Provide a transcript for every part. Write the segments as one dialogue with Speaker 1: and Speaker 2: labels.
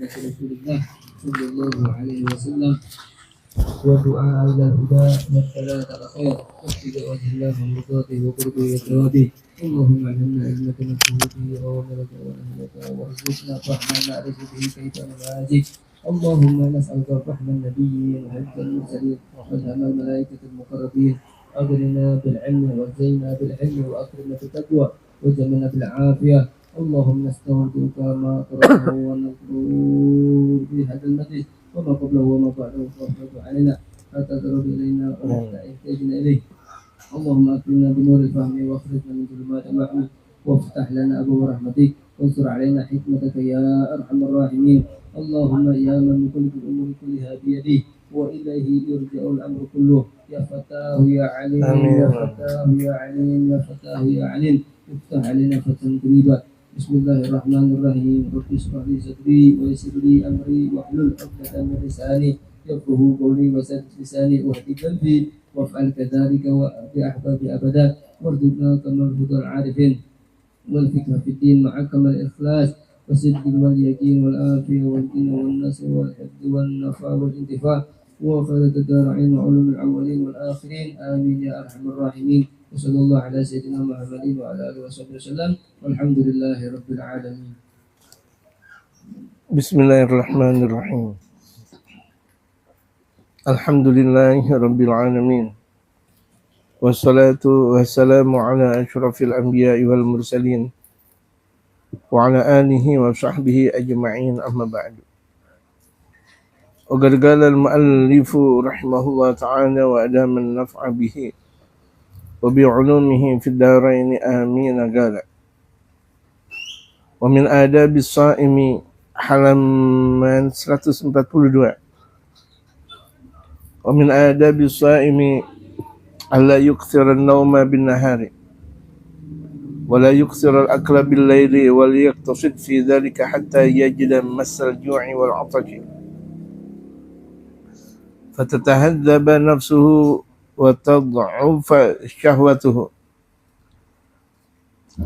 Speaker 1: رسول الله صلى الله عليه وسلم ودعاء إلى الهدى والثبات على خير وابتغاء وجه الله ومرضاته وقرب ثوابه اللهم علمنا علمك نفعه به وملك ونهلك وارزقنا فهما نعرف به كيف نواجه اللهم نسألك فهم النبيين وحفظ المرسلين وفهم الملائكة المقربين أغننا بالعلم وزينا بالحلم وأكرمنا بالتقوى وجملنا بالعافية اللهم نستودعك ما قرأه ونذكره في هذا المجلس وما قبله وما بعده فاحفظ علينا حتى ترد إلينا وحتى احتاجنا إليه اللهم أكرمنا بنور الفهم واخرجنا من ظلمات الوهم وافتح لنا أبواب رحمتك وانصر علينا حكمتك يا أرحم الراحمين اللهم يا من ملك الأمور كلها بيده وإليه يرجع الأمر كله يا فتاه يا عليم يا فتاه يا عليم يا فتاه يا عليم افتح علينا فتحا قريبا بسم الله الرحمن الرحيم رب اشرح لي صدري ويسر لي أمري واحلل عقدة من لساني يفقهوا قولي وسدد لساني واهد قلبي وافعل كذلك بأحبابي أبدا وارزقنا كما الهدى العارفين والفكرة في الدين مع كمال الإخلاص والصدق واليقين والعافية والدين والنصر والحفظ والنفع والانتفاع وخيرة الدارين وعلوم الأولين والآخرين آمين يا أرحم الراحمين وصلى الله على سيدنا محمد وعلى آله وصحبه وسلم والحمد لله رب العالمين.
Speaker 2: بسم الله الرحمن الرحيم الحمد لله رب العالمين والصلاة والسلام على أشرف الأنبياء والمرسلين وعلى آله وصحبه أجمعين أما بعد وقد قال المؤلف رحمه الله تعالى وأدام النفع به وبعلومه في الدارين آمين قال ومن آداب الصائم halaman 142 ومن آداب الصائم ألا يكثر النوم بالنهار ولا يكثر الأكل بالليل وليقتصد في ذلك حتى يجد مس الجوع والعطش فتتهذب نفسه وتضعف شهوته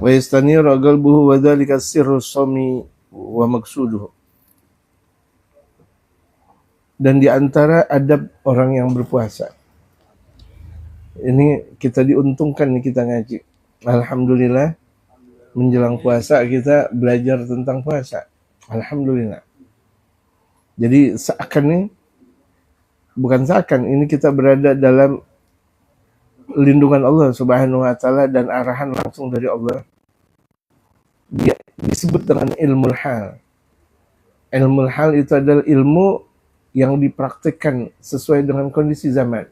Speaker 2: ويستنير قلبه وذلك السر الصوم ومقصوده. Dan di antara adab orang yang berpuasa, ini kita diuntungkan nih kita ngaji. Alhamdulillah menjelang puasa kita belajar tentang puasa. Alhamdulillah. Jadi seakan nih, bukan seakan, ini kita berada dalam lindungan Allah Subhanahu wa taala dan arahan langsung dari Allah. Dia disebut dengan ilmu hal. Ilmu hal itu adalah ilmu yang dipraktikkan sesuai dengan kondisi zaman.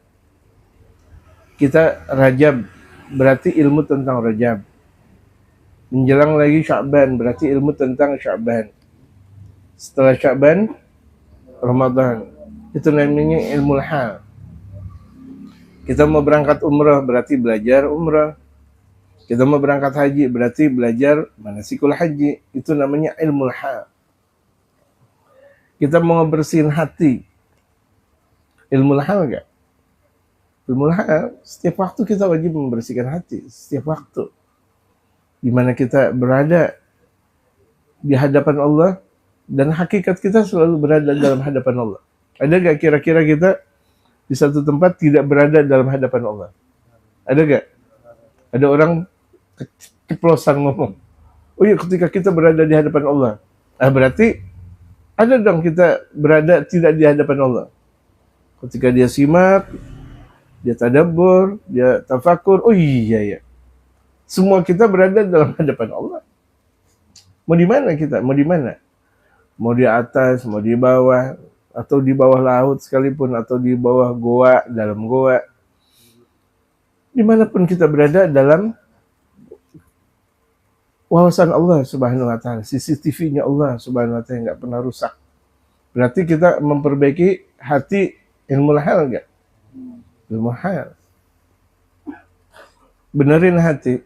Speaker 2: Kita Rajab berarti ilmu tentang Rajab. Menjelang lagi Sya'ban berarti ilmu tentang Sya'ban. Setelah Sya'ban Ramadan. Itu namanya ilmu hal. Kita mau berangkat umrah berarti belajar umrah. Kita mau berangkat haji berarti belajar manasikul haji. Itu namanya ilmu hal. Kita mau bersihin hati. Ilmu hal enggak? Ilmu hal, setiap waktu kita wajib membersihkan hati. Setiap waktu. Di mana kita berada di hadapan Allah. Dan hakikat kita selalu berada dalam hadapan Allah. Ada enggak kira-kira kita di satu tempat tidak berada dalam hadapan Allah? Ada enggak? Ada orang keceplosan ngomong. Oh iya, ketika kita berada di hadapan Allah. Berarti ada dong kita berada tidak di hadapan Allah. Ketika dia simak, dia tadabbur, dia tafakur, oh iya ya. Semua kita berada dalam hadapan Allah. Mau di mana kita? Mau di mana? Mau di atas, mau di bawah, atau di bawah laut sekalipun, atau di bawah goa, dalam goa. Dimanapun kita berada dalam wawasan Allah Subhanahu wa taala, CCTV-nya Allah Subhanahu wa taala enggak pernah rusak. Berarti kita memperbaiki hati ilmu hal enggak? Ilmu hal. Benerin hati.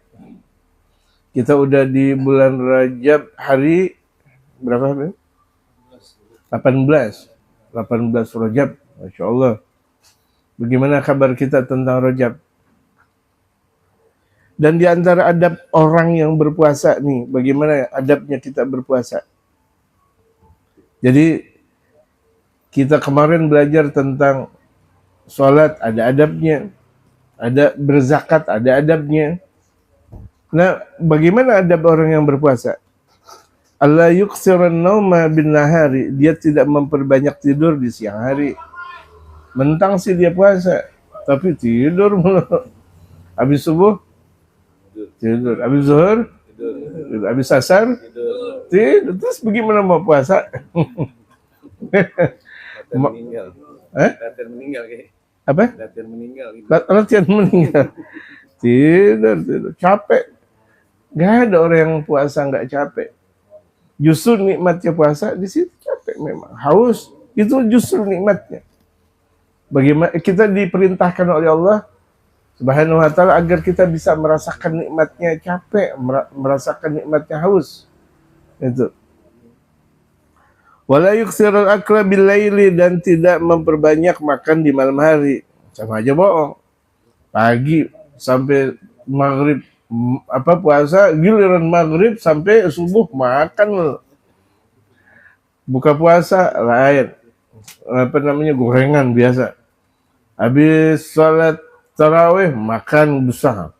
Speaker 2: Kita udah di bulan Rajab hari berapa? 18 Rajab. Masya Allah. Bagaimana kabar kita tentang Rajab? Dan di antara adab orang yang berpuasa nih, bagaimana adabnya kita berpuasa? Jadi kita kemarin belajar tentang sholat, ada adabnya, ada berzakat, ada adabnya. Nah, bagaimana adab orang yang berpuasa? Allah yuksiran nauma bin nahari, dia tidak memperbanyak tidur di siang hari. Mentang sih dia puasa, tapi tidur mulu. Habis subuh tidur, habis zuhur tidur, habis asar tidur. Terus bagaimana mau puasa?
Speaker 3: Meninggal. Latihan meninggal kayak.
Speaker 2: Apa?
Speaker 3: Latihan meninggal gitu.
Speaker 2: Latihan meninggal. Tidur, capek. Gak ada orang yang puasa nggak capek. Justru nikmatnya puasa di situ capek memang. Haus itu justru nikmatnya. Bagaimana kita diperintahkan oleh Allah Subhanahu wa taala agar kita bisa merasakan nikmatnya capek, merasakan nikmatnya haus. Itu. Wala yuksirul akla bil laili, dan tidak memperbanyak makan di malam hari. Sama aja bohong. Pagi sampai maghrib puasa, giliran maghrib sampai subuh makan. Buka puasa lain. Gorengan biasa. Habis sholat tarawih makan besar.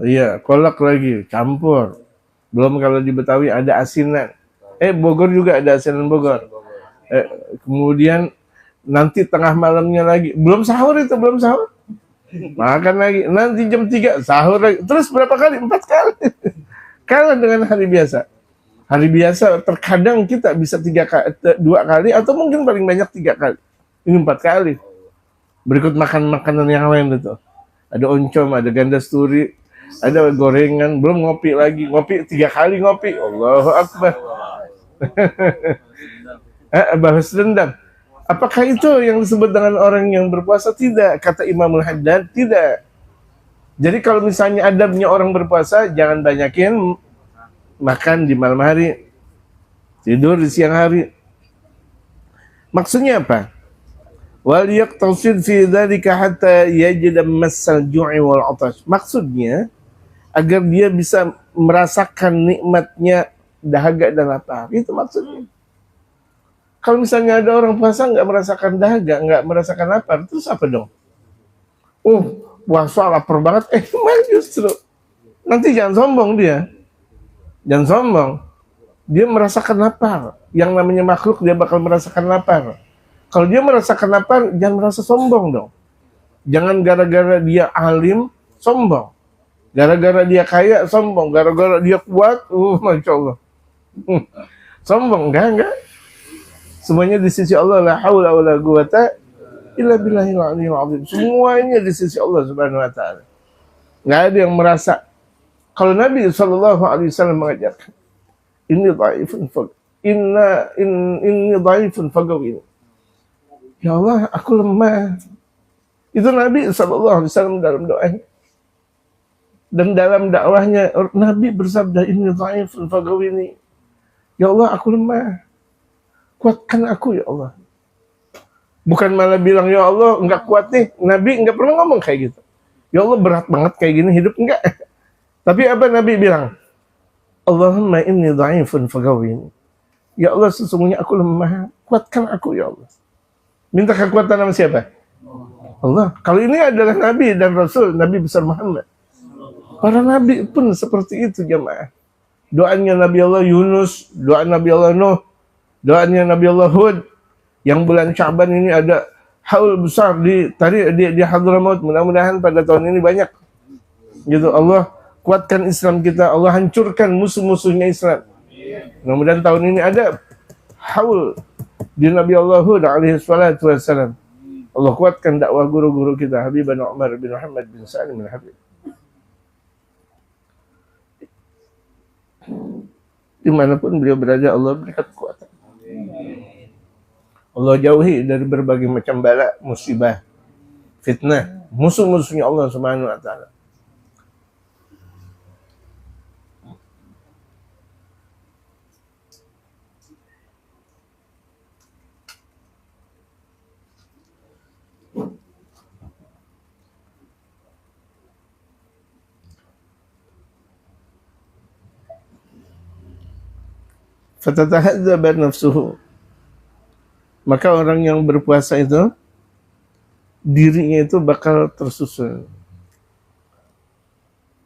Speaker 2: Iya, kolak lagi, campur. Belum kalau di Betawi ada asinan. Bogor juga ada asinan Bogor. Kemudian nanti tengah malamnya lagi. Belum sahur. Makan lagi. Nanti jam 3 sahur lagi. Terus berapa kali? 4 kali. Kalah dengan hari biasa. Hari biasa terkadang kita bisa 2 kali atau mungkin paling banyak 3 kali. Ini 4 kali. Berikut makan makanan yang lain itu. Ada oncom, ada ganda sturi, ada gorengan, belum ngopi lagi. Ngopi 3 kali ngopi. Allahu Akbar. Bahas dendam. Apakah itu yang disebut dengan orang yang berpuasa? Tidak. Kata Imamul Haddad, tidak. Jadi kalau misalnya adabnya orang berpuasa, jangan banyakin makan di malam hari, tidur di siang hari. Maksudnya apa? Wal yaqtasid fi dzalika hatta yajida massal ju'i wal 'atash. Maksudnya agar dia bisa merasakan nikmatnya dahaga dan lapar. Itu maksudnya. Kalau misalnya ada orang puasa nggak merasakan dahaga, nggak merasakan lapar, terus apa dong? Puasa lapar banget. Malah justru nanti jangan sombong dia. Jangan sombong. Dia merasakan lapar. Yang namanya makhluk dia bakal merasakan lapar. Kalau dia merasakan lapar, jangan merasa sombong dong. Jangan gara-gara dia alim, sombong. Gara-gara dia kaya, sombong. Gara-gara dia kuat, Masya Allah. Sombong, enggak. Semuanya di sisi Allah, la haula wala quwata illa billahil aliyyil azim. Semuanya di sisi Allah Subhanahu wa taala. Enggak ada yang merasa. Kalau Nabi SAW mengajarkan, inni dhaifun fagawini. Ya Allah, aku lemah. Itu Nabi SAW dalam doanya. Dan dalam dakwahnya Nabi bersabda, inni dhaifun fagawini. Ya Allah, aku lemah. Kuatkan aku ya Allah. Bukan malah bilang ya Allah enggak kuat nih. Nabi enggak pernah ngomong kayak gitu. Ya Allah berat banget kayak gini hidup, enggak. Tapi apa Nabi bilang? Allahumma inni dhaifun fagawini. Ya Allah, sesungguhnya aku lemah. Kuatkan aku ya Allah. Minta kekuatan sama siapa? Allah. Kalau ini adalah Nabi dan Rasul, Nabi besar Muhammad. Para Nabi pun seperti itu jemaah. Doanya Nabi Allah Yunus, doa Nabi Allah Nuh, doanya Nabi Allah Hud. Yang bulan Sya'ban ini ada haul besar di Hadramaut. Mudah-mudahan pada tahun ini banyak. Gitu, Allah kuatkan Islam kita, Allah hancurkan musuh-musuhnya Islam. Mudah-mudahan tahun ini ada haul di Nabi Allah Hud alaihi salatu wassalam. Allah kuatkan dakwah guru-guru kita, Habibana Umar bin Muhammad bin Salim bin Habib. Dimanapun beliau berada, Allah berikan kekuatan. Allah jauhi dari berbagai macam bala, musibah, fitnah, musuh-musuhnya Allah Subhanahu wa taala. Fatatahadzab nafsuhu, maka orang yang berpuasa itu dirinya itu bakal tersusun.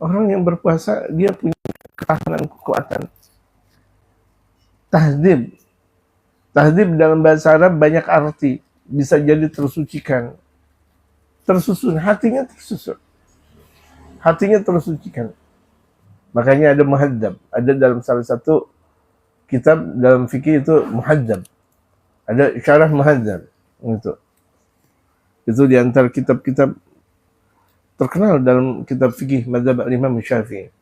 Speaker 2: Orang yang berpuasa dia punya ketahanan, kekuatan. Tahdib. Tahdib dalam bahasa Arab banyak arti. Bisa jadi tersucikan. Tersusun, hatinya tersusun. Hatinya tersucikan. Makanya ada muhadzab. Ada dalam salah satu kitab dalam fikih itu muhadzab. Ada syarah muhadzab. Itu di antara kitab-kitab terkenal dalam kitab fikih mazhab Imam Syafi'i.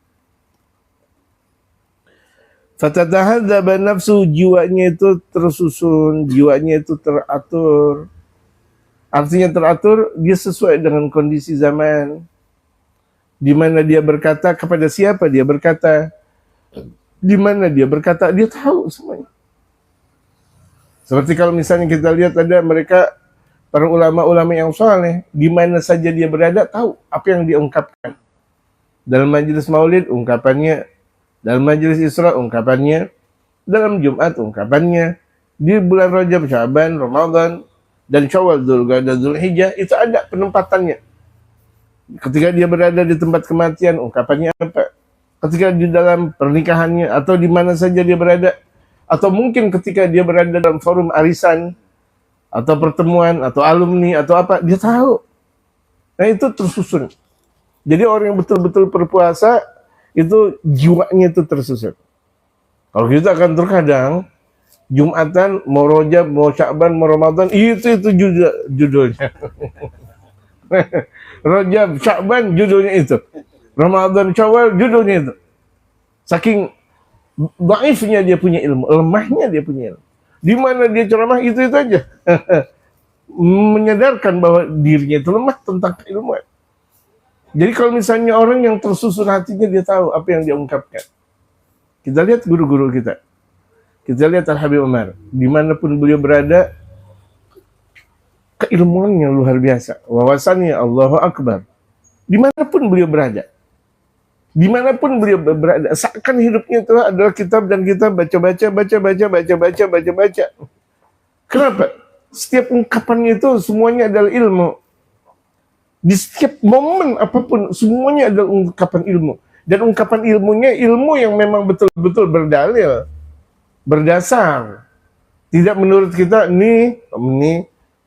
Speaker 2: Fatatahadzaba nafsu, jiwanya itu tersusun, jiwanya itu teratur. Artinya teratur, dia sesuai dengan kondisi zaman. Di mana dia berkata, kepada siapa dia berkata, di mana dia berkata, dia tahu semuanya. Seperti kalau misalnya kita lihat ada mereka, para ulama-ulama yang saleh, di mana saja dia berada, tahu apa yang dia ungkapkan. Dalam majelis maulid, ungkapannya. Dalam majelis Isra, ungkapannya. Dalam Jumat, ungkapannya. Di bulan Rajab, Syaban, Ramadan, dan Syawal, Dzulqa'dah, Dzulhijjah, itu ada penempatannya. Ketika dia berada di tempat kematian, ungkapannya apa? Ketika di dalam pernikahannya, atau di mana saja dia berada, atau mungkin ketika dia berada dalam forum arisan, atau pertemuan, atau alumni, atau apa, dia tahu. Nah itu tersusun. Jadi orang yang betul-betul berpuasa, itu jiwanya itu tersusun. Kalau kita akan terkadang, Jumatan, mau Rajab, mau Sya'ban, mau Ramadan, itu judulnya. Rajab, Sya'ban, judulnya itu. Ramadan, Syawal, judulnya itu. Saking dhaifnya dia punya ilmu, lemahnya dia punya ilmu. Di mana dia ceramah itu aja. Menyadarkan bahwa dirinya itu lemah tentang keilmuan. Jadi kalau misalnya orang yang tersusun hatinya, dia tahu apa yang dia ungkapkan. Kita lihat guru-guru kita. Kita lihat Al-Habib Umar. Dimanapun beliau berada, keilmuannya luar biasa. Wawasannya Allahu Akbar. Dimanapun beliau berada. Dimanapun beliau berada. Seakan hidupnya itu adalah kitab dan kita baca. Kenapa? Setiap ungkapannya itu semuanya adalah ilmu. Di setiap momen apapun, semuanya adalah ungkapan ilmu. Dan ungkapan ilmunya, ilmu yang memang betul-betul berdalil, berdasar. Tidak menurut kita, ini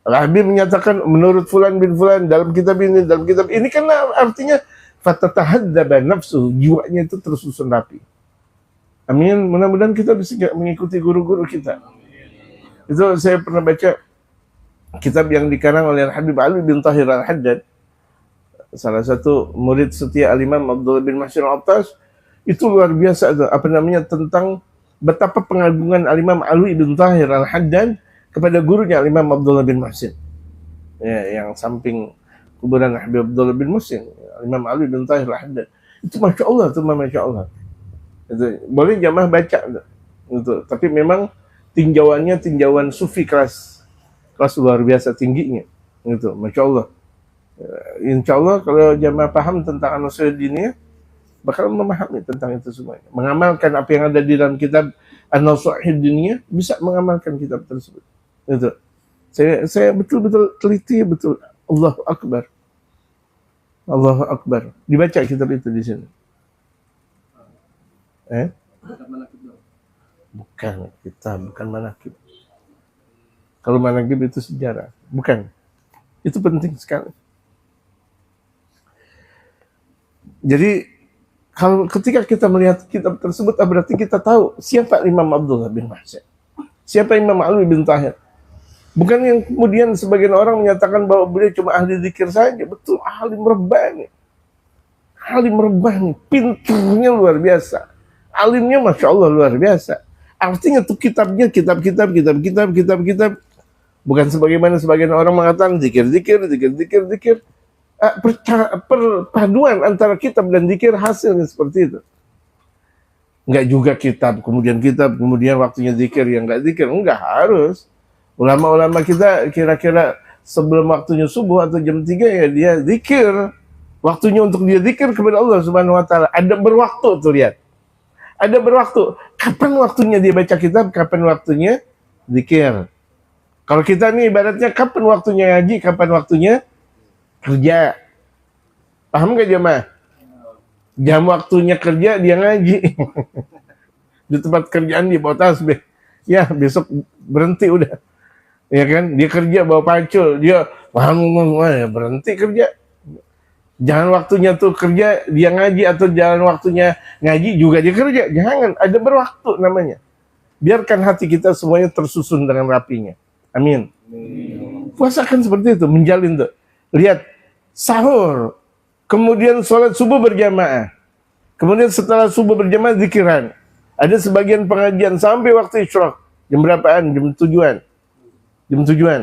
Speaker 2: Al-Habib menyatakan menurut fulan bin fulan, dalam kitab ini, dalam kitab ini. Kan artinya, fatatahadzaba nafsu, jiwanya itu tersusun rapi. Amin. Mudah-mudahan kita bisa mengikuti guru-guru kita. Itu saya pernah baca kitab yang dikarang oleh Al-Habib Ali bin Tahir Al-Haddad, salah satu murid setia Al-Imam Abdullah bin Mahsin Al-Attas. Itu luar biasa itu, tentang betapa pengagungan Al-Imam Ali bin Tahir Al-Haddad kepada gurunya Al-Imam Abdullah bin Mahsin, ya, yang samping kuburan Habib Abdullah bin Mahsin, Al-Imam Ali bin Tahir Al-Haddad. Itu Masya Allah, itu boleh jamaah baca itu. Tapi memang tinjauan sufi kelas luar biasa tingginya itu, Masya Allah. Insya Allah kalau jamaah paham tentang An-Nasihat Diniyah, bakal memahami tentang itu semuanya. Mengamalkan apa yang ada di dalam kitab An-Nasihat Diniyah, bisa mengamalkan kitab tersebut. Itu. Saya betul-betul teliti, betul. Allahu Akbar. Allahu Akbar. Dibaca kitab itu di sini. Bukan kitab, bukan manaqib. Kalau manaqib itu sejarah, bukan. Itu penting sekali. Jadi kalau ketika kita melihat kitab tersebut, berarti kita tahu siapa Imam Abdullah bin Mahsin, siapa Imam Ali bin Tahir. Bukan yang kemudian sebagian orang menyatakan bahwa beliau cuma ahli zikir saja. Betul, ahli merebani. Ahli merebani, pintarnya luar biasa. Alimnya Masya Allah luar biasa. Artinya tuh kitabnya kitab. Bukan sebagaimana sebagian orang mengatakan zikir. Perpaduan antara kitab dan zikir hasilnya seperti itu. Enggak juga kitab, kemudian waktunya zikir, yang enggak zikir. Enggak harus. Ulama-ulama kita kira-kira sebelum waktunya subuh atau jam 3 ya dia zikir. Waktunya untuk dia zikir kepada Allah Subhanahu wa taala. Ada berwaktu tuh, lihat. Ada berwaktu. Kapan waktunya dia baca kitab, kapan waktunya zikir. Kalau kita nih ibaratnya kapan waktunya ngaji, kapan waktunya kerja. Paham gak jemaah? Jam waktunya kerja dia ngaji. Di tempat kerjaan dia bawa tasbih. Ya besok berhenti udah. Ya kan? Dia kerja bawa pacul. Dia berhenti kerja. Jangan waktunya tuh kerja dia ngaji, atau jangan waktunya ngaji juga dia kerja. Jangan, ada berwaktu namanya. Biarkan hati kita semuanya tersusun dengan rapinya. Amin. Puasa kan seperti itu, menjalin tuh. Lihat, sahur, kemudian sholat subuh berjamaah, kemudian setelah subuh berjamaah zikiran. Ada sebagian pengajian sampai waktu isyraq. Jam berapaan? Jam 7-an. Jam 7-an.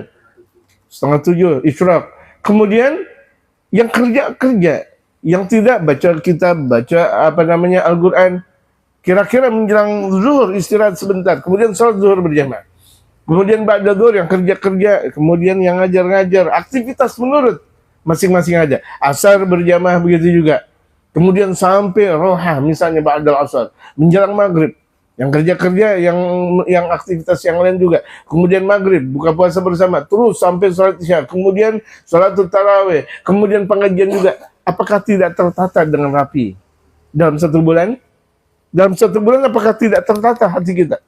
Speaker 2: Setengah 7 isyraq. Kemudian yang kerja, yang tidak baca kitab, baca Al-Quran, kira-kira menjelang zuhur istirahat sebentar, kemudian sholat zuhur berjamaah. Kemudian ba'da zuhur yang kerja, kemudian yang ngajar-ngajar, aktivitas menurut masing-masing ada. Asar berjamaah begitu juga. Kemudian sampai roha, misalnya ba'dal asar, menjelang maghrib, yang kerja, yang aktivitas yang lain juga. Kemudian maghrib, buka puasa bersama, terus sampai sholat isya, kemudian sholat tarawih, kemudian pengajian juga. Apakah tidak tertata dengan rapi dalam satu bulan? Dalam satu bulan apakah tidak tertata hati kita?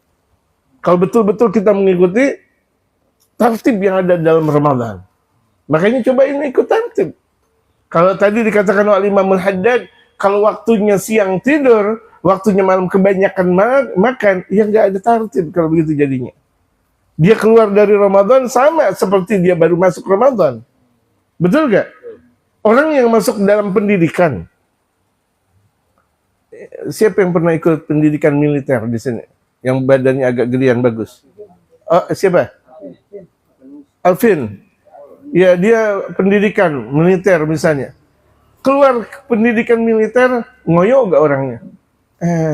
Speaker 2: Kalau betul-betul kita mengikuti tertib yang ada dalam Ramadan. Makanya coba ini ikut tertib. Kalau tadi dikatakan oleh Imam Al-Haddad, kalau waktunya siang tidur, waktunya malam kebanyakan makan, ya nggak ada tertib kalau begitu jadinya. Dia keluar dari Ramadan sama seperti dia baru masuk Ramadan. Betul nggak? Orang yang masuk dalam pendidikan, siapa yang pernah ikut pendidikan militer di sini? Yang badannya agak gedean bagus. Oh, siapa? Alvin. Ya, dia pendidikan militer misalnya. Keluar pendidikan militer, ngoyo gak orangnya?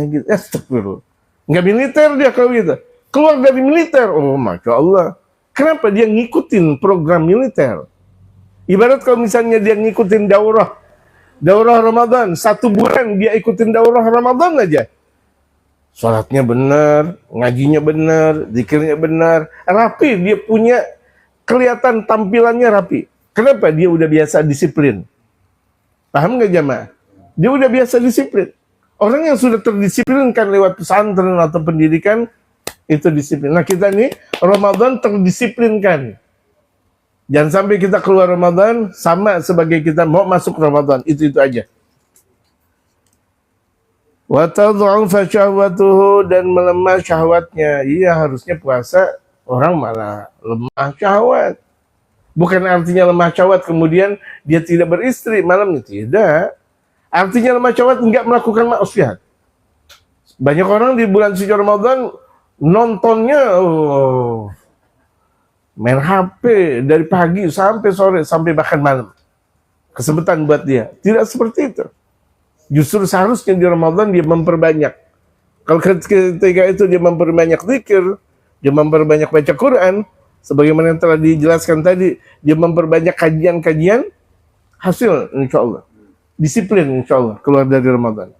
Speaker 2: Gitu. Astagfirullah. Nggak militer dia kalau gitu. Keluar dari militer, oh Masya Allah. Kenapa dia ngikutin program militer? Ibarat kalau misalnya dia ngikutin daurah Ramadan, 1 bulan dia ikutin daurah Ramadan aja. Sholatnya benar, ngajinya benar, zikirnya benar, rapi, dia punya kelihatan tampilannya rapi. Kenapa? Dia udah biasa disiplin. Paham nggak jamaah? Dia udah biasa disiplin. Orang yang sudah terdisiplinkan lewat pesantren atau pendidikan, itu disiplin. Nah kita nih, Ramadan terdisiplinkan. Jangan sampai kita keluar Ramadan, sama sebagai kita mau masuk Ramadan. Itu aja. Wa tad'ufa syahwatuhu, dan melemah syahwatnya. Iya, harusnya puasa orang malah lemah syahwat. Bukan artinya lemah syahwat kemudian dia tidak beristri malamnya, tidak. Artinya lemah syahwat enggak melakukan maksiat. Banyak orang di bulan suci Ramadan nontonnya main HP dari pagi sampai sore sampai bahkan malam. Kesempatan buat dia. Tidak seperti itu. Justru seharusnya di Ramadan dia memperbanyak. Kalau ketika itu dia memperbanyak zikir, dia memperbanyak baca Quran, sebagaimana yang telah dijelaskan tadi, dia memperbanyak kajian-kajian, hasil insya Allah. Disiplin insya Allah keluar dari Ramadan.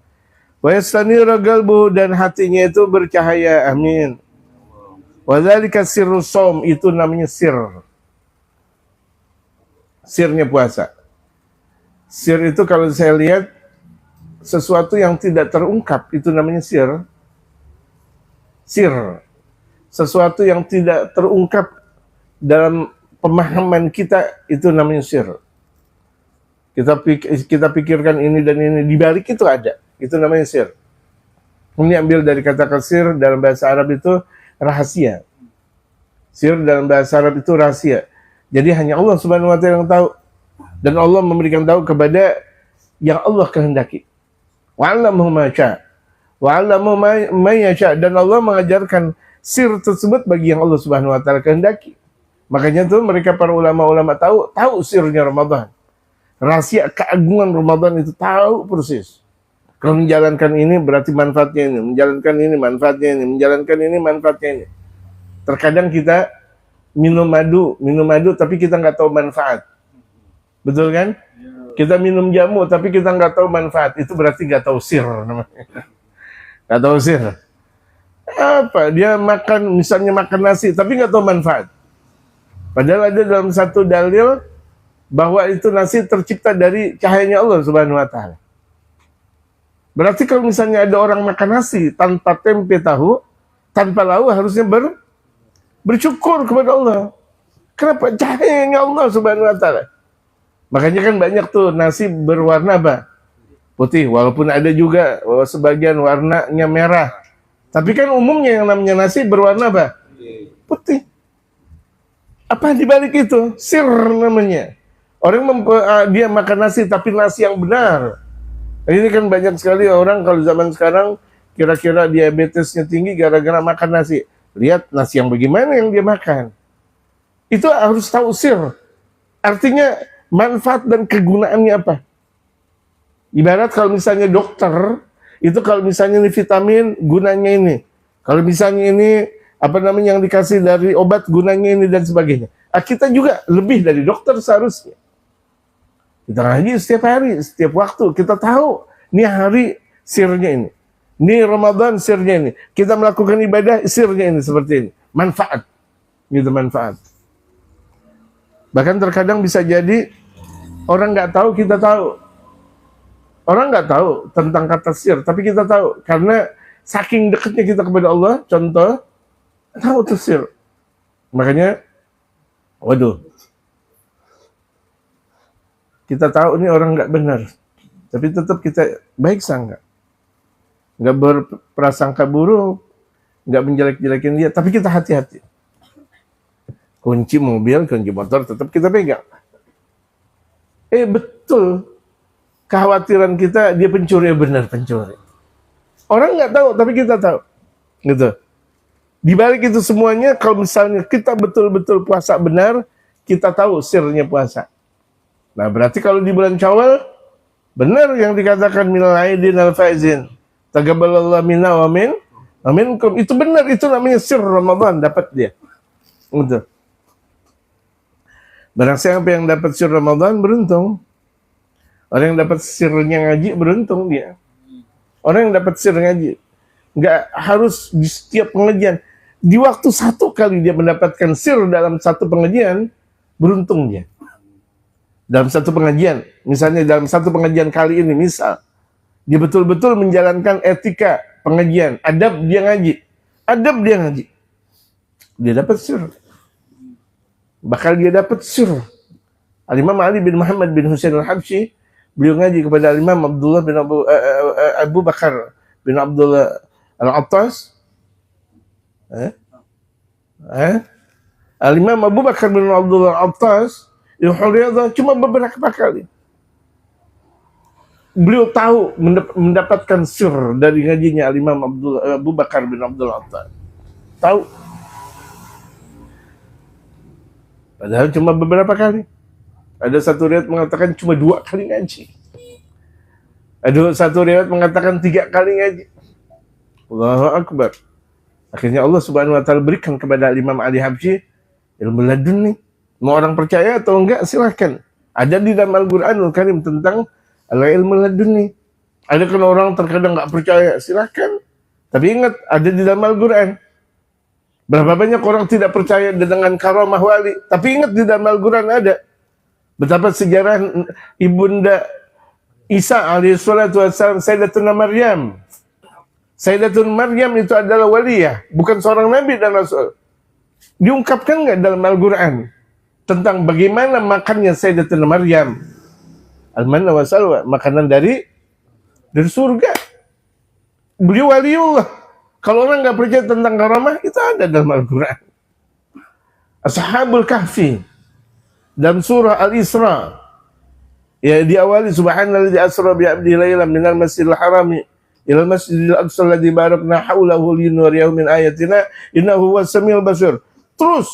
Speaker 2: Wa yastanira qalbuhu, dan hatinya itu bercahaya. Amin. Wa dzalika sirrus shaum, itu namanya sir. Sirnya puasa. Sir itu kalau saya lihat sesuatu yang tidak terungkap, itu namanya sir. Sir. Sesuatu yang tidak terungkap dalam pemahaman kita, itu namanya sir. Kita pikirkan ini dan ini, di balik itu ada. Itu namanya sir. Ini ambil dari kata sir dalam bahasa Arab itu rahasia. Sir dalam bahasa Arab itu rahasia. Jadi hanya Allah Subhanahu wa taala yang tahu. Dan Allah memberikan tahu kepada yang Allah kehendaki. Wa'alamu ma syaa. Wa'alamu ma yasha, dan Allah mengajarkan sir tersebut bagi yang Allah Subhanahu wa taala kehendaki. Makanya tuh mereka para ulama-ulama tahu sirnya Ramadan. Rahasia keagungan Ramadan itu tahu persis. Kalau menjalankan ini berarti manfaatnya ini, menjalankan ini manfaatnya ini, menjalankan ini manfaatnya ini. Terkadang kita minum madu tapi kita nggak tahu manfaat. Betul kan? Kita minum jamu tapi kita nggak tahu manfaat. Itu berarti nggak tahu sir namanya. Nggak tahu sir. Apa? Dia makan, misalnya makan nasi tapi nggak tahu manfaat. Padahal ada dalam satu dalil bahwa itu nasi tercipta dari cahayanya Allah Subhanahu wa taala. Berarti kalau misalnya ada orang makan nasi tanpa tempe tahu, tanpa lauk, harusnya bersyukur kepada Allah. Kenapa? Cahayanya Allah Subhanahu wa taala. Makanya kan banyak tuh nasi berwarna apa? Putih, walaupun ada juga sebagian warnanya merah. Tapi kan umumnya yang namanya nasi berwarna apa? Putih. Apa di balik itu? Sir namanya. Orang dia makan nasi tapi nasi yang benar. Ini kan banyak sekali orang kalau zaman sekarang kira-kira diabetesnya tinggi gara-gara makan nasi. Lihat nasi yang bagaimana yang dia makan. Itu harus tahu sir. Artinya manfaat dan kegunaannya apa. Ibarat kalau misalnya dokter, itu kalau misalnya ini vitamin gunanya ini. Kalau misalnya ini apa namanya yang dikasih dari obat gunanya ini dan sebagainya. Kita juga lebih dari dokter seharusnya. Kita ngaji setiap hari, setiap waktu. Kita tahu, ini hari sirnya ini. Ini Ramadan sirnya ini. Kita melakukan ibadah sirnya ini seperti ini. Manfaat. Gitu manfaat. Bahkan terkadang bisa jadi orang nggak tahu, kita tahu. Orang nggak tahu tentang kata sir, tapi kita tahu. Karena saking dekatnya kita kepada Allah, contoh, tahu itu sir. Makanya, waduh. Kita tahu ini orang nggak benar. Tapi tetap kita baik sangka. Nggak berprasangka buruk. Nggak menjelek-jelekin dia. Tapi kita hati-hati. Kunci mobil, kunci motor tetap kita pegang. Betul. Kekhawatiran kita dia pencuri, benar pencuri. Orang nggak tahu, tapi kita tahu. Gitu. Di balik itu semuanya, kalau misalnya kita betul-betul puasa benar, kita tahu sirnya puasa. Nah, berarti kalau di bulan Syawal, benar yang dikatakan minal aidin al-faizin. Taqabbalallahu minna wa minkum. Itu benar, itu namanya sir Ramadan, dapat dia. Gitu. Barang siapa yang dapat sir Ramadan, beruntung. Orang yang dapat sirnya ngaji, beruntung dia. Orang yang dapat sir ngaji. Nggak harus di setiap pengajian. Di waktu satu kali dia mendapatkan sir dalam satu pengajian, beruntung dia. Dalam satu pengajian. Misalnya dalam satu pengajian kali ini, misal. Dia betul-betul menjalankan etika pengajian. Adab dia ngaji. Adab dia ngaji. Dia dapat sir. Bakal dia dapat sir. Al-Imam Ali bin Muhammad bin Husain al-Habsyi, beliau ngaji kepada Imam Abdullah bin Abu Bakar bin Abdullah Al-Attas. Al-Imam Abu Bakar bin Abdullah Al-Attas cuma beberapa kali. Beliau tahu mendapatkan sir dari ngajinya Al-Imam Abu Bakar bin Abdullah Al-Attas. Tahu. Padahal cuma beberapa kali. Ada satu riwayat mengatakan cuma 2 kali ngaji. Ada satu riwayat mengatakan 3 kali ngaji. Allahu Akbar. Akhirnya Allah Subhanahu wa taala berikan kepada Imam Ali Habsyi ilmu laduni. Mau orang percaya atau enggak silahkan. Ada di dalam Al-Qur'anul Karim tentang ilmu laduni. Ada kan orang terkadang enggak percaya, silahkan. Tapi ingat, ada di dalam Al-Qur'an. Berapa banyak orang tidak percaya dengan karamah wali, tapi ingat di dalam Al-Qur'an ada. Betapa sejarah Ibunda Isa alaihissalatu wassalam, Sayyidatuna Maryam. Sayyidatuna Maryam itu adalah waliyah, bukan seorang nabi dan rasul. Diungkapkan nggak dalam Al-Quran tentang bagaimana makannya Sayyidatuna Maryam? Al-manna wa salwa, makanan dari surga. Beliau waliullah. Kalau orang nggak percaya tentang karamah, itu ada dalam Al-Quran. Ashabul Kahfi. Dalam surah Al-Isra, ya diawali subhanalladzi asra bi 'abdihi lailan minal masjidil harami ilal masjidil aqsa alladzi barakna haulahu linuriyahu min ayatina innahu huwas samiul basir. Terus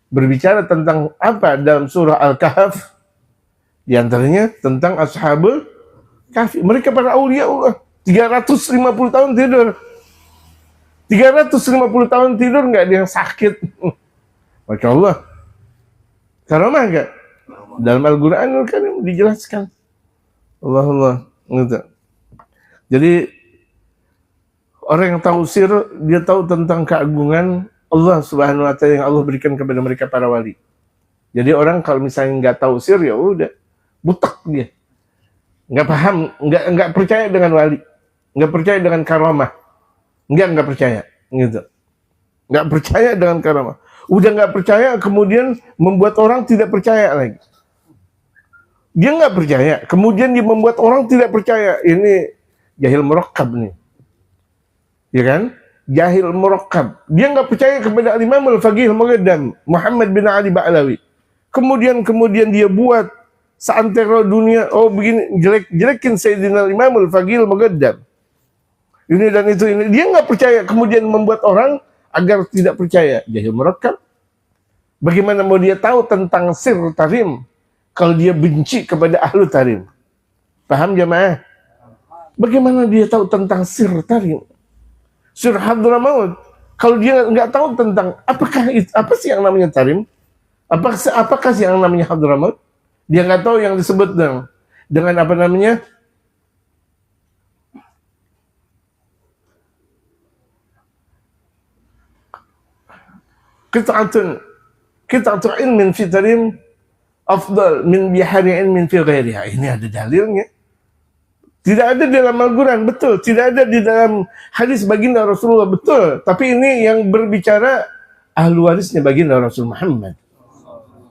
Speaker 2: berbicara tentang apa dalam surah Al-Kahf? Di antaranya tentang ashabul kahfi. Mereka para aulia Allah. 350 tahun tidur. 350 tahun tidur nggak ada yang sakit. Masya Allah. Karamah enggak? Dalam Al-Quran kan dijelaskan. Allah. Gitu. Jadi orang yang tahu sir, dia tahu tentang keagungan Allah Subhanahu wa taala yang Allah berikan kepada mereka para wali. Jadi orang kalau misalnya nggak tahu sir, ya udah butek dia, nggak paham, nggak percaya dengan wali, nggak percaya dengan karamah, nggak percaya, gitu, nggak percaya dengan karamah. Udah nggak percaya, kemudian membuat orang tidak percaya lagi. Dia nggak percaya, kemudian dia membuat orang tidak percaya. Ini jahil murakkab nih, ya kan? Jahil murakkab. Dia nggak percaya kepada Imam Al-Faqih Al-Muqaddam Muhammad bin Ali Ba'alawi. Kemudian dia buat seantero dunia, oh begini, jelekin Sayyidina Imam Al-Faqih Al-Muqaddam. Ini dan itu ini. Dia nggak percaya, kemudian membuat orang agar tidak percaya. Jahil murakkab. Bagaimana mau dia tahu tentang sir tarim kalau dia benci kepada ahlu tarim? Paham jamaah? Bagaimana dia tahu tentang sir tarim? Sir Hadramaut. Kalau dia nggak tahu tentang apa sih yang namanya tarim? Apakah sih yang namanya Hadramaut? Dia nggak tahu yang disebut dengan apa namanya? Qit'atun ilmin fi tarim afdal min bihari ilmin fi ghairiha. Ini ada dalilnya. Tidak ada di dalam Al-Quran, betul. Tidak ada di dalam hadis baginda Rasulullah, betul. Tapi ini yang berbicara ahlu warisnya baginda Rasul Muhammad.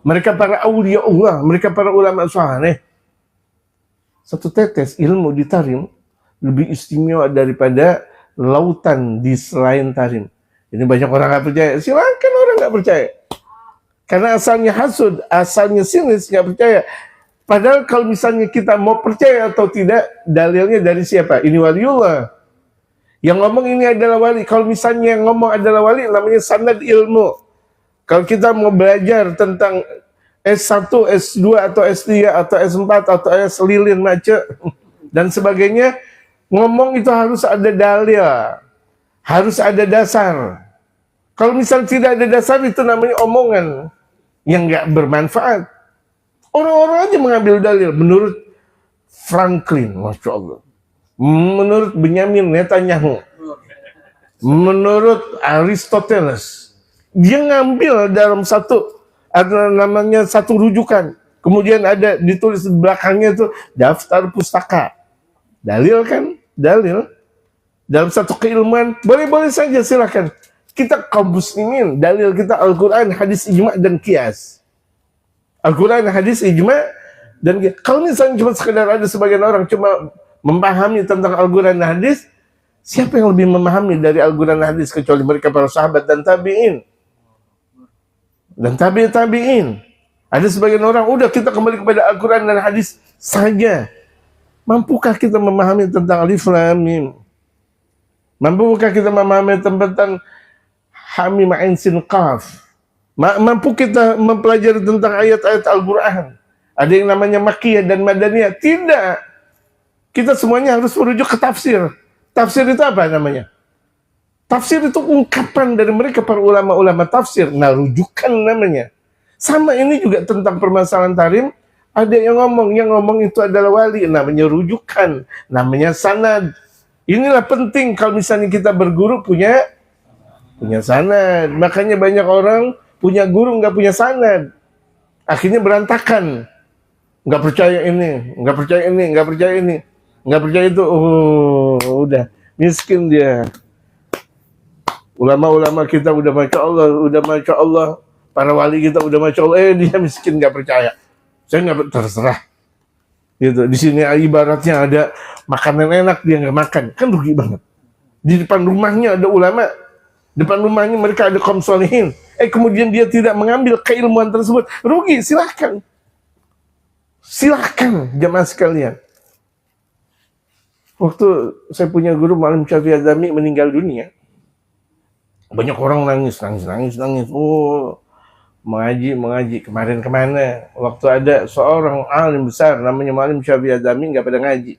Speaker 2: Mereka para awliya Allah, mereka para ulama saleh. Satu tetes ilmu di tarim lebih istimewa daripada lautan di selain tarim. Ini banyak orang nggak percaya. Silakan orang nggak percaya. Karena asalnya hasud, asalnya sinis, nggak percaya. Padahal kalau misalnya kita mau percaya atau tidak, dalilnya dari siapa? Ini waliullah. Yang ngomong ini adalah wali. Kalau misalnya yang ngomong adalah wali, namanya sanad ilmu. Kalau kita mau belajar tentang S1, S2, atau S3, atau S4, atau S lilin, mace, dan sebagainya, ngomong itu harus ada dalil. Harus ada dasar. Kalau misalnya tidak ada dasar, itu namanya omongan yang nggak bermanfaat. Orang-orang aja mengambil dalil menurut Franklin, Masya Allah. Menurut Benyamin Netanyahu. Menurut Aristoteles. Dia ngambil dalam ada namanya satu rujukan. Kemudian ada ditulis di belakangnya itu daftar pustaka. Dalil kan? Dalil. Dalam satu keilmuan, boleh-boleh saja silakan. Kita kaum muslimin, dalil kita Al-Quran, hadis, ijma' dan qiyas. Al-Quran, hadis, ijma' dan kalau misalnya cuma sekedar ada sebagian orang cuma memahami tentang Al-Quran dan hadis, siapa yang lebih memahami dari Al-Quran dan hadis kecuali mereka para sahabat dan tabi'in dan tabi'in. Ada sebagian orang, udah kita kembali kepada Al-Quran dan hadis saja. Mampukah kita memahami tentang Alif Lam Mim? Mampukah kita memahami tentang Hamim Ain Sin Qaf? Mampu kita mempelajari tentang ayat-ayat Al-Quran? Ada yang namanya Makkiyah dan Madaniyah? Tidak. Kita semuanya harus merujuk ke tafsir. Tafsir itu apa namanya? Tafsir itu ungkapan dari mereka para ulama-ulama tafsir. Nah, rujukan namanya. Sama ini juga tentang permasalahan tarim. Ada yang ngomong itu adalah wali. Namanya rujukan. Namanya sanad. Inilah penting kalau misalnya kita berguru punya sanad. Makanya banyak orang punya guru nggak punya sanad, akhirnya berantakan. Nggak percaya ini, nggak percaya ini, nggak percaya ini, nggak percaya itu. Oh, udah miskin dia. Ulama-ulama kita udah masya Allah, para wali kita udah masya Allah. Dia miskin nggak percaya. Saya nggak terserah. Gitu. Di sini ibaratnya ada makanan enak dia nggak makan, kan rugi banget. Di depan rumahnya ada ulama. Depan rumahnya mereka ada kaum sholihin. Kemudian dia tidak mengambil keilmuan tersebut. Rugi, silahkan. Silahkan, jamaah sekalian. Waktu saya punya guru Malim Syafi'i Adzami meninggal dunia, banyak orang nangis. Oh, mengaji. Kemarin kemana? Waktu ada seorang alim besar namanya Malim Syafi'i Adzami nggak pada ngaji.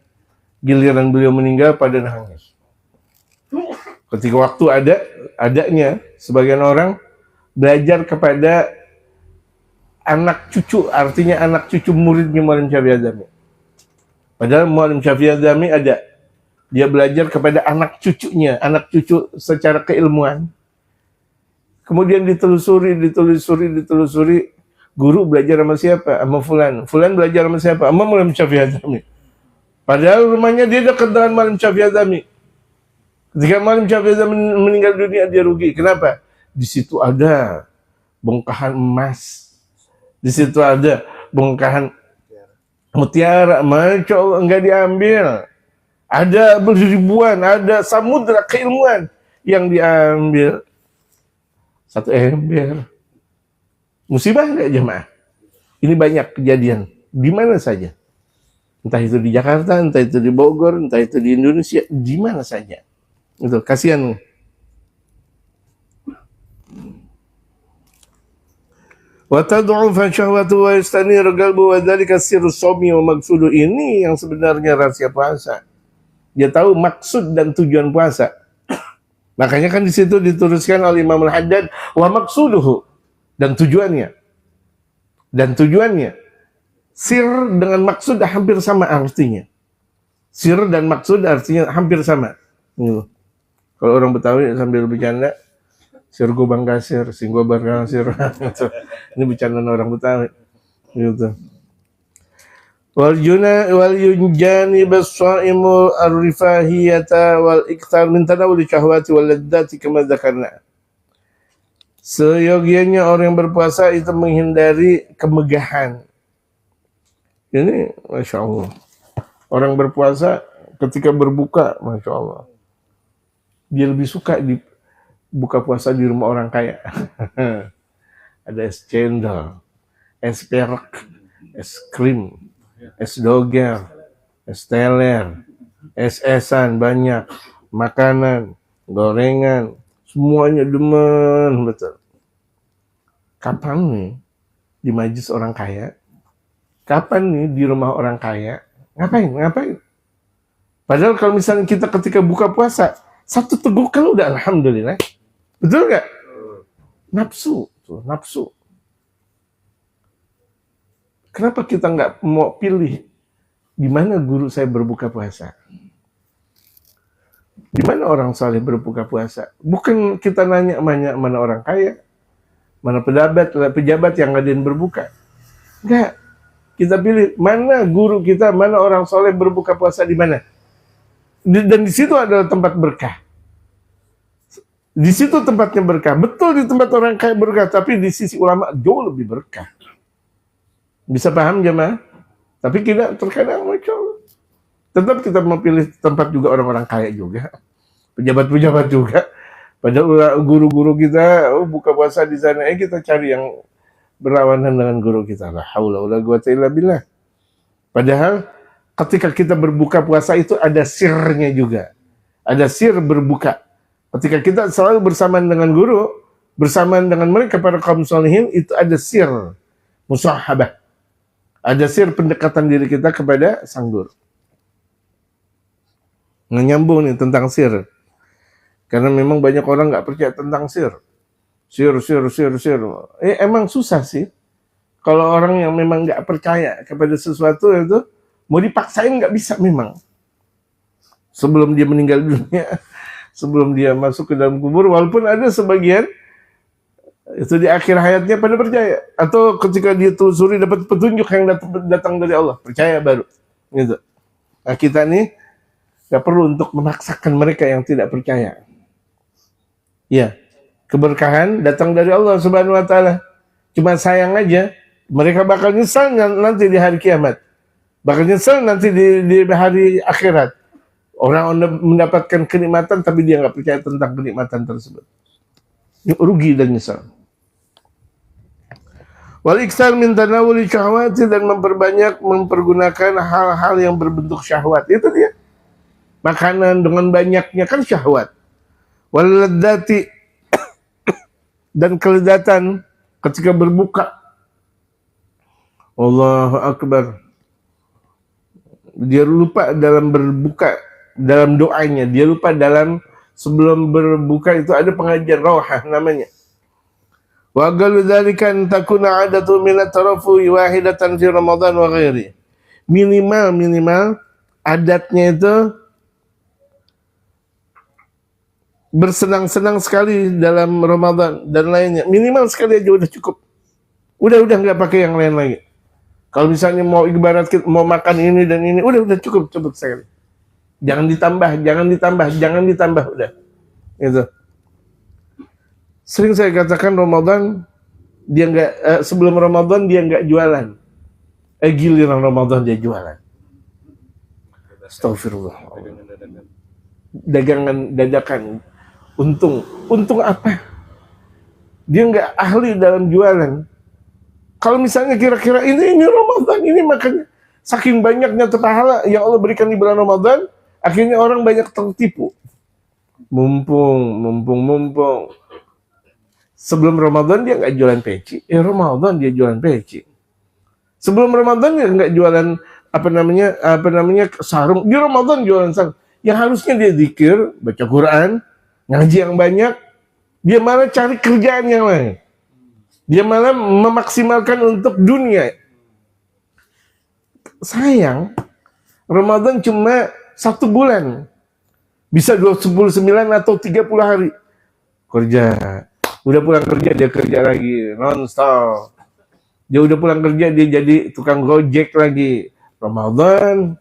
Speaker 2: Giliran beliau meninggal pada nangis. Ketika waktu adanya sebagian orang belajar kepada anak cucu, artinya anak cucu muridnya Malim Syafi'i Adzami. Padahal Malim Syafi'i Adzami ada, dia belajar kepada anak cucunya, anak cucu secara keilmuan. Kemudian ditelusuri, Guru belajar sama siapa? Sama Fulan. Fulan belajar sama siapa? Sama Maulana Syafi'i Azami. Padahal rumahnya dia dekat dengan Maulana Syafi'i Azami. Ketika Maulana Syafi'i Azami meninggal dunia, dia rugi. Kenapa? Di situ ada bongkahan emas. Di situ ada bongkahan mutiara. Masya Allah, enggak diambil. Ada beribuan, ada samudra keilmuan yang diambil. Satu ember. Musibah enggak jemaah? Ini banyak kejadian. Di mana saja. Entah itu di Jakarta, entah itu di Bogor, entah itu di Indonesia. Di mana saja. Itu, kasihan. Wa tad'ufa syahwatu wa yastaniru qalbu wa dzalika sirru shaumi wa maqsudu. Ini yang sebenarnya rahasia puasa. Dia tahu maksud dan tujuan puasa. Makanya kan di situ dituliskan oleh Imam Al-Haddad wa maqsuduhu, dan tujuannya. Dan tujuannya. Sir dengan maksud hampir sama artinya. Sir dan maksud artinya hampir sama. Gitu. Kalau orang Betawi sambil bercanda, sir gobang kasir, sing gobar kasir. Ini bercanda orang Betawi. Gitu. Wal yunjani basaimu ar-rifahiyata wal iktar min tanawuli syahwati wal ladzati kama dzakarna. Seyogianya orang yang berpuasa itu menghindari kemegahan. Ini Masya Allah. Orang berpuasa ketika berbuka, Masya Allah, dia lebih suka di buka puasa di rumah orang kaya. Ada es cendol, es perak, es krim, es doger, es teler, es-esan banyak, makanan, gorengan, semuanya demen betul. Kapan nih di majlis orang kaya? Kapan nih di rumah orang kaya? Ngapain? Padahal kalau misalnya kita ketika buka puasa, satu tegukan udah alhamdulillah. Betul nggak? Nafsu. Kenapa kita nggak mau pilih di mana guru saya berbuka puasa? Di mana orang saleh berbuka puasa? Bukan kita nanya mana orang kaya, mana pejabat yang ngadain berbuka. Enggak. Kita pilih mana guru kita, mana orang soleh berbuka puasa di mana. Dan di situ adalah tempat berkah. Di situ tempatnya berkah. Betul di tempat orang kaya berkah, tapi di sisi ulama jauh lebih berkah. Bisa paham jemaah? Tapi kita terkadang tetap kita memilih tempat juga orang-orang kaya juga. Pejabat-pejabat juga. Padahal guru-guru kita buka puasa di sana, kita cari yang berlawanan dengan guru kita. La haula wala quwata illa billah. Padahal ketika kita berbuka puasa itu ada sirnya juga. Ada sir berbuka. Ketika kita selalu bersamaan dengan guru, bersamaan dengan mereka para kaum sholihin, itu ada sir musahabah. Ada sir pendekatan diri kita kepada sang guru. Nyambung nih tentang sir. Karena memang banyak orang nggak percaya tentang sir. Sir. Emang susah sih. Kalau orang yang memang nggak percaya kepada sesuatu itu, mau dipaksain nggak bisa memang. Sebelum dia meninggal dunia, sebelum dia masuk ke dalam kubur, walaupun ada sebagian itu di akhir hayatnya pada percaya, atau ketika dia telusuri dapat petunjuk yang datang dari Allah, percaya baru. Gitu. Nah, kita nih nggak perlu untuk memaksakan mereka yang tidak percaya. Ya. Keberkahan datang dari Allah Subhanahu wa taala. Cuma sayang aja, mereka bakal nyesal nanti di hari kiamat. Bakal nyesal nanti di hari akhirat. Orang mendapatkan kenikmatan tapi dia nggak percaya tentang kenikmatan tersebut. Rugi dan nyesal. Wal iksar min tanawuli syahwati, dan mempergunakan hal-hal yang berbentuk syahwat. Itu dia. Makanan dengan banyaknya kan syahwat. Wal ladzati, dan kelezatan ketika berbuka. Allahu Akbar. Dia lupa dalam berbuka, dalam doanya. Dia lupa dalam sebelum berbuka itu ada pengajian rawhah namanya. Wa qalu dzalika an takuna 'adatu min at-tarafu'i wahidatan fi Ramadan wa ghairi. Minimal adatnya itu bersenang-senang sekali dalam Ramadan dan lainnya. Minimal sekali aja udah cukup. Udah nggak pakai yang lain lagi. Kalau misalnya mau ibarat mau makan ini dan ini, udah cukup sekali. Jangan ditambah, udah. Gitu. Sering saya katakan Ramadan dia nggak sebelum Ramadan dia nggak jualan. Giliran Ramadan dia jualan. Astagfirullah. Dagangan dadakan. Untung apa? Dia nggak ahli dalam jualan. Kalau misalnya kira-kira ini Ramadan, ini makanya saking banyaknya pahala yang Allah berikan di bulan Ramadan, akhirnya orang banyak tertipu. Mumpung. Sebelum Ramadan dia nggak jualan peci, Ramadan dia jualan peci. Sebelum Ramadan dia nggak jualan apa namanya sarung, di Ramadan jualan sarung. Yang harusnya dia zikir, baca Quran, ngaji yang banyak, dia malah cari kerjaan yang lain. Dia malah memaksimalkan untuk dunia. Sayang, Ramadan cuma 1 bulan. Bisa 29 atau 30 hari. Kerja. Udah pulang kerja, dia kerja lagi. Non-stop. Dia udah pulang kerja, dia jadi tukang gojek lagi. Ramadan.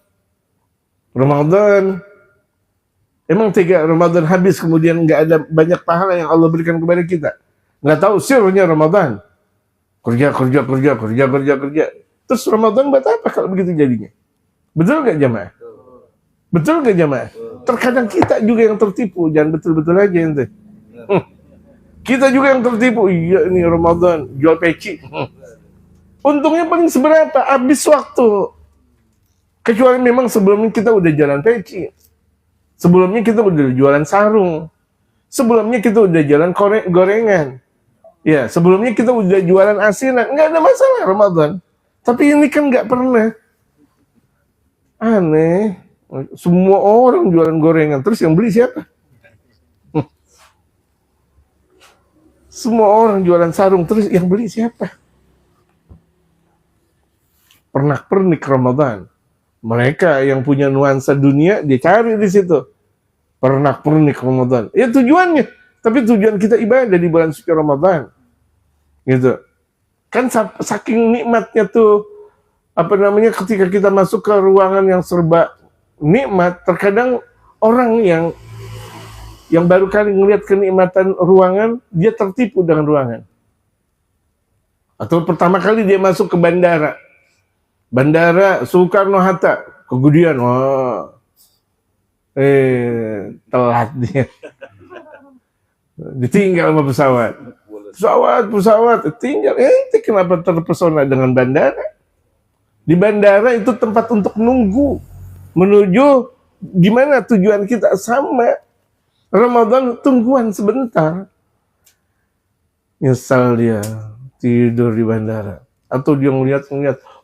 Speaker 2: Emang tega Ramadan habis, kemudian nggak ada banyak pahala yang Allah berikan kepada kita. Nggak tahu sirnya Ramadan. Kerja. Terus Ramadan buat apa kalau begitu jadinya? Betul nggak jamaah? Terkadang kita juga yang tertipu. Jangan betul-betul aja ente. Kita juga yang tertipu. Iya ini Ramadan, jual peci. Untungnya paling seberapa? Habis waktu. Kecuali memang sebelumnya kita udah jalan peci. Sebelumnya kita udah jualan sarung. Sebelumnya kita udah jalan gorengan. Ya, sebelumnya kita udah jualan asinan. Nggak ada masalah Ramadan. Tapi ini kan nggak pernah. Aneh. Semua orang jualan gorengan. Terus yang beli siapa? Semua orang jualan sarung. Terus yang beli siapa? Pernak-pernik Ramadan. Mereka yang punya nuansa dunia, dia cari di situ. Pernak-pernik Ramadan. Ya tujuannya. Tapi tujuan kita ibadah di bulan suci Ramadan. Gitu. Kan saking nikmatnya tuh, ketika kita masuk ke ruangan yang serba nikmat, terkadang orang yang baru kali ngelihat kenikmatan ruangan, dia tertipu dengan ruangan. Atau pertama kali dia masuk ke bandara Soekarno-Hatta, kemudian telat dia. Ditinggal sama pesawat tinggal. Kenapa terpesona dengan bandara? Di bandara itu tempat untuk nunggu menuju gimana tujuan kita sama. Ramadan tungguan sebentar. Nyesal dia tidur di bandara, atau dia ngeliat,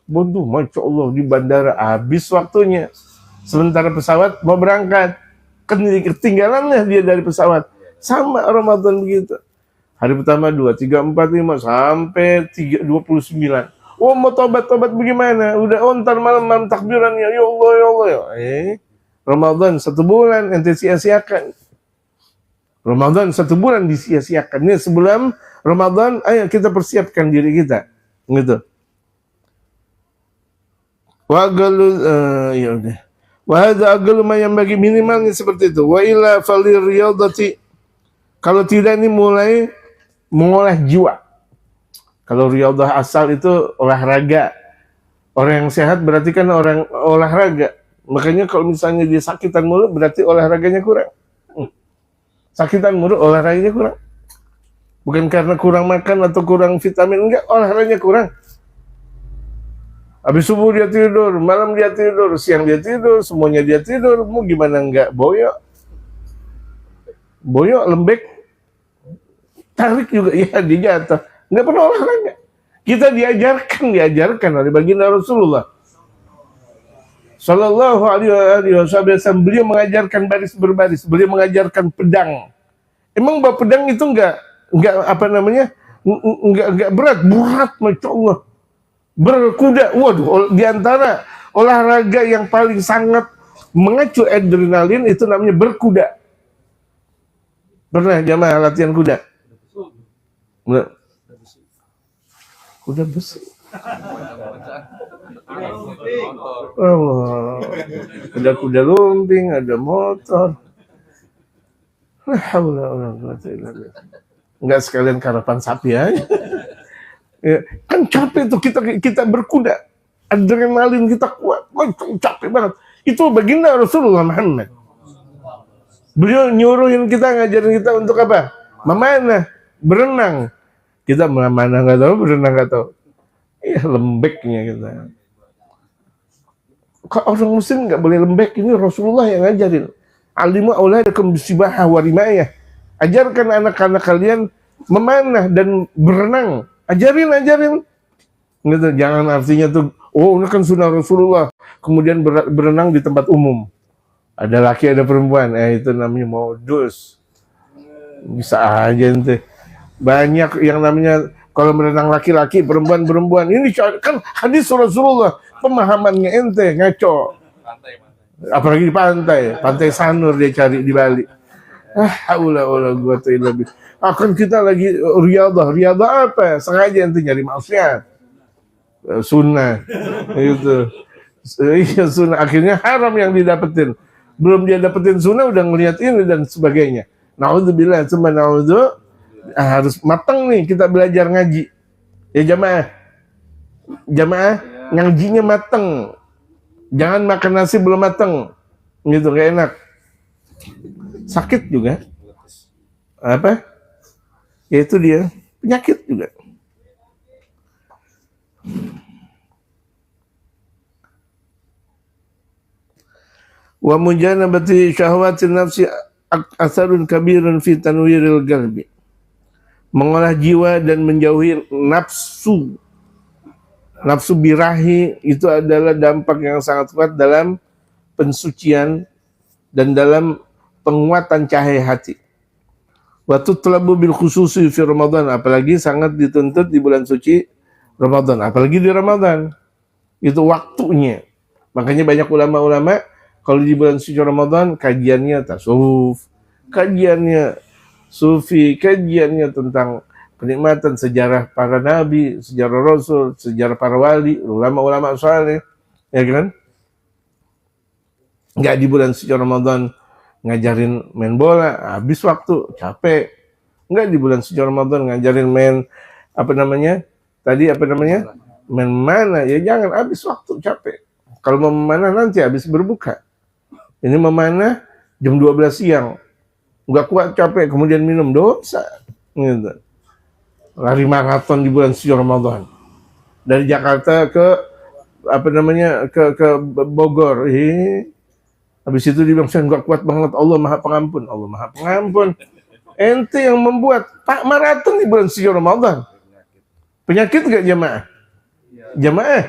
Speaker 2: waduh, masya Allah di bandara habis waktunya. Sementara pesawat mau berangkat, ketinggalannya dia dari pesawat. Sama Ramadan begitu. Hari pertama 2, 3, 4, 5 sampai 29. Oh, mau tobat bagaimana? Udah ntar malam takbiran ya Allah. Ramadan 1 bulan ente sia-siakan. Ramadan 1 bulan disia-siakan. Ini sebelum Ramadan, ayo kita persiapkan diri kita. Gitu. Wa udah. Wa hadza aqallu ma yanbaghi, minimalnya seperti itu. Wa illa falir riyadati. Kalau tidak ini mulai mengolah jiwa. Kalau riyadah asal itu olahraga. Orang yang sehat berarti kan orang olahraga. Makanya kalau misalnya dia sakitan mulut berarti olahraganya kurang. Sakitan mulut olahraganya kurang. Bukan karena kurang makan atau kurang vitamin, enggak, olahraganya kurang. Habis subuh dia tidur, malam dia tidur, siang dia tidur, semuanya dia tidur. Mau gimana enggak boyok, lembek, tarik juga, ya dia jatuh. Enggak pernah olahraga. Kita diajarkan oleh baginda Rasulullah Sallallahu alaihi wasallam. Beliau mengajarkan baris berbaris, beliau mengajarkan pedang. Emang bawa pedang itu enggak berat, masya Allah. Berkuda, waduh, diantara olahraga yang paling sangat mengacu adrenalin itu namanya berkuda. Pernah jamaah latihan kuda? Enggak. Kuda besi. Allah. Ada kuda lumping, ada motor. La haula wala quwwata illa billah. Enggak sekalian karapan sapi aja. Ya, kan capek tuh kita berkuda. Adrenalin kita kuat. Capek banget. Itu baginda Rasulullah Muhammad. Beliau nyuruhin kita, ngajarin kita untuk apa? Memanah, berenang. Kita memanah nggak tahu, berenang nggak tahu. Iya, lembeknya kita. Kok orang muslim nggak boleh lembek? Ini Rasulullah yang ngajarin. Alimu auladakum bisibahah wa rimayah. Ajarkan anak-anak kalian memanah dan berenang. Ajarin. Gitu, jangan artinya tuh, oh ini kan sunnah Rasulullah. Kemudian berenang di tempat umum. Ada laki, ada perempuan. Itu namanya modus. Bisa aja ente. Banyak yang namanya kalau berenang laki-laki, perempuan. Ini kan hadis Rasulullah. Pemahamannya ente ngaco. Apalagi di pantai Sanur dia cari di Bali. Haula wala quwwata illa billah. Akan kita lagi riyadhah apa? Sengaja ente nyari maksiat. Sunnah. Itu. Iya sunnah. Akhirnya haram yang didapetin. Belum dia dapetin sunnah udah ngeliat ini dan sebagainya. Naudzubillah, cuma naudzu. Harus matang nih kita belajar ngaji. Ya jamaah ngajinya matang. Jangan makan nasi belum matang. Gitu gak enak. Sakit juga. Apa? Ya itu dia, penyakit juga. Wa mujanabati syahwatin nafsi asarun kabirun fi tanwiril qalbi. Mengolah jiwa dan menjauhi nafsu birahi itu adalah dampak yang sangat kuat dalam pensucian dan dalam penguatan cahaya hati. Wa tutlabu bil khususi fi Ramadan, apalagi sangat dituntut di bulan suci Ramadan, apalagi di Ramadan. Itu waktunya. Makanya banyak ulama-ulama kalau di bulan suci Ramadan kajiannya tasawuf, kajiannya sufi, kajiannya tentang penikmatan sejarah para nabi, sejarah rasul, sejarah para wali, ulama-ulama saleh, ya kan? Enggak di bulan suci Ramadan ngajarin main bola, habis waktu, capek. Enggak di bulan suci Ramadan ngajarin main main mana, ya jangan, habis waktu, capek. Kalau mau memanah nanti habis berbuka. Ini memanah jam 12 siang. Enggak kuat, capek, kemudian minum, dosa. Gitu. Lari maraton di bulan suci Ramadan. Dari Jakarta ke ke Bogor. Habis itu dia bilang, saya enggak kuat banget, Allah Maha Pengampun. Allah Maha Pengampun. Ente yang membuat Pak maraton di bulan suci Ramadan. Penyakit enggak jamaah? Jamaah?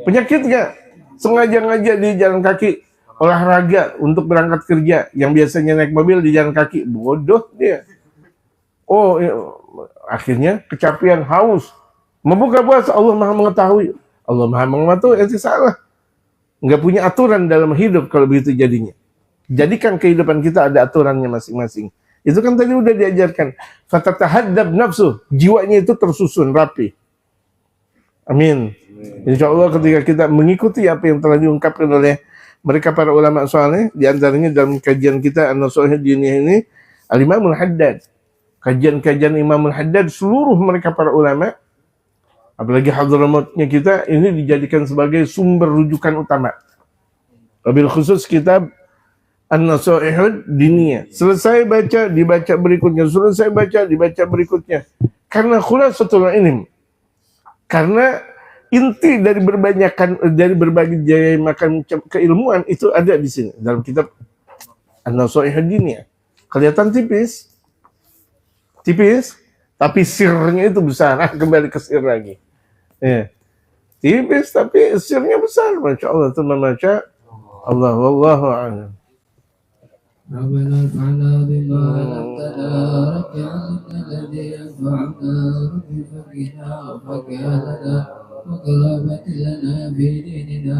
Speaker 2: Penyakit enggak? Sengaja ngajak di jalan kaki, olahraga untuk berangkat kerja, yang biasanya naik mobil di jalan kaki, bodoh dia. Oh, akhirnya kecapean, haus. Membuka puasa, Allah Maha mengetahui. Allah Maha mengetahui, itu salah. Nggak punya aturan dalam hidup kalau begitu jadinya. Jadikan kehidupan kita ada aturannya masing-masing. Itu kan tadi udah diajarkan. Fatatahaddab nafsu, jiwanya itu tersusun rapi. Amin. Insya Allah ketika kita mengikuti apa yang telah diungkapkan oleh mereka para ulama saleh, di antaranya dalam kajian kita An-Nashihah Diniyah ini, Al-Imamul Haddad. Kajian-kajian Imamul Haddad, seluruh mereka para ulama, apalagi Hadramautnya kita, ini dijadikan sebagai sumber rujukan utama. Wabil khusus kitab An-Nashihah Diniyah. Selesai baca, dibaca berikutnya. Selesai baca, dibaca berikutnya. Karena khulasatul ilm. Karena inti dari berbagai macam keilmuan itu ada di sini dalam kitab An-Nashihah Diniyah. Kelihatan tipis, tapi sirnya itu besar. Kembali ke sir lagi. Ya. Tipis tapi sirnya besar. Masya Allah itu membaca Allah wallahu a'lam.
Speaker 1: ربنا ارفعنا بما علمتنا رب علمنا الذي ينفعنا رب فقنا وفقنا وقنا لنا في ديننا